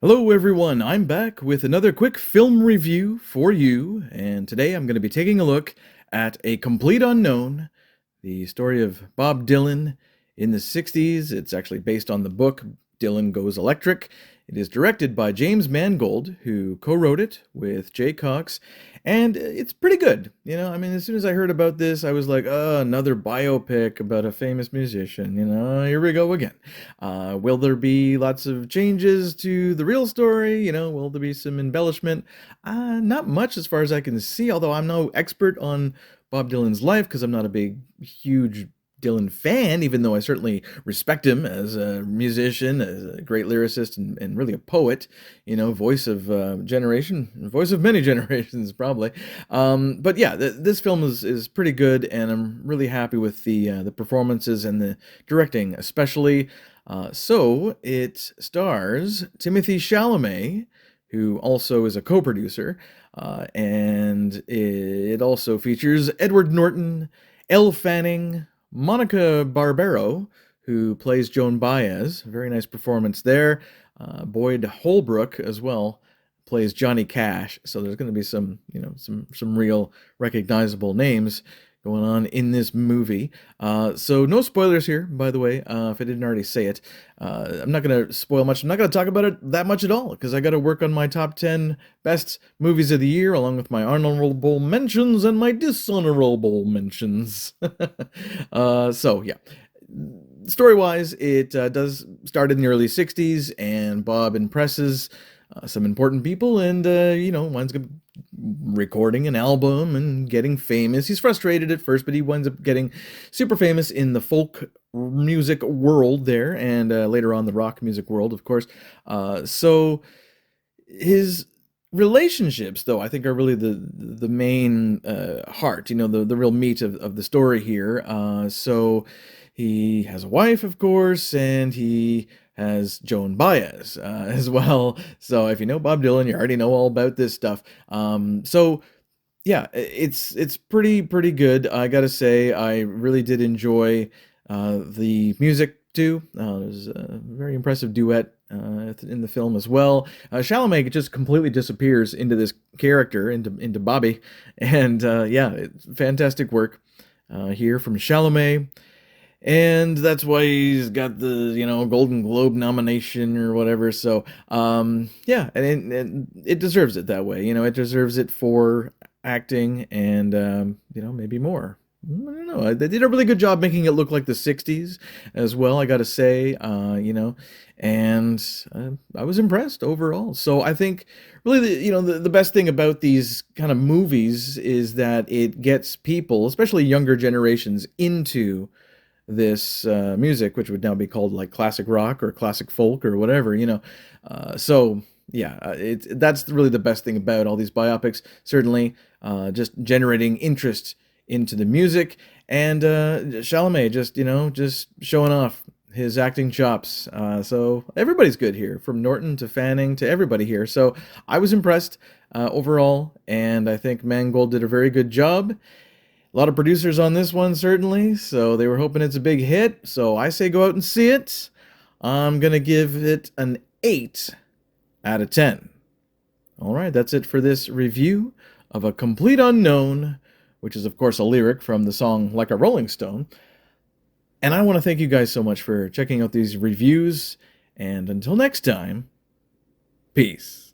Hello, everyone. I'm back with another quick film review for you, and today I'm going to be taking a look at A Complete Unknown, the story of Bob Dylan in the 60s. It's actually based on the book Dylan Goes Electric. It is directed by James Mangold, who co-wrote it with Jay Cox, and it's pretty good. As soon as I heard about this, I was like, oh, another biopic about a famous musician. Here we go again. Will there be lots of changes to the real story? Will there be some embellishment? Not much as far as I can see, although I'm no expert on Bob Dylan's life because I'm not a big, huge Dylan fan, even though I certainly respect him as a musician, as a great lyricist, and really a poet, voice of generation, voice of many generations, probably. But yeah, this film is pretty good, and I'm really happy with the performances and the directing, especially. So it stars Timothy Chalamet, who also is a co-producer, and it also features Edward Norton, Elle Fanning, Monica Barbero, who plays Joan Baez. Very nice performance there. Boyd Holbrook as well plays Johnny Cash. So there's going to be some real recognizable names going on in this movie. So no spoilers here, by the way, if I didn't already say it. I'm not going to spoil much. I'm not going to talk about it that much at all, because I got to work on my top 10 best movies of the year, along with my honorable mentions and my dishonorable mentions. So, yeah. Story-wise, it does start in the early 60s, and Bob impresses some important people and, winds up recording an album and getting famous. He's frustrated at first, but he winds up getting super famous in the folk music world there, and later on the rock music world, of course. So his relationships, though, I think are really the main heart, the real meat of the story here. So he has a wife, of course, and he has Joan Baez as well. So if you know Bob Dylan, you already know all about this stuff. So yeah, it's pretty good. I gotta say, I really did enjoy the music too. There's a very impressive duet in the film as well. Chalamet just completely disappears into this character, into Bobby, and yeah, it's fantastic work here from Chalamet. And that's why he's got the Golden Globe nomination or whatever. So yeah, and it deserves it that way. It deserves it for acting and maybe more. I don't know. They did a really good job making it look like the '60s as well, I got to say. And I was impressed overall. So I think really the best thing about these kind of movies is that it gets people, especially younger generations, into this music, which would now be called like classic rock or classic folk or whatever. So yeah, that's really the best thing about all these biopics. Certainly, just generating interest into the music, and Chalamet just showing off his acting chops. So everybody's good here, from Norton to Fanning to everybody here. So I was impressed overall, and I think Mangold did a very good job. A lot of producers on this one, certainly, so they were hoping it's a big hit. So I say go out and see it. I'm going to give it an 8 out of 10. All right, that's it for this review of A Complete Unknown, which is, of course, a lyric from the song Like a Rolling Stone. And I want to thank you guys so much for checking out these reviews. And until next time, peace.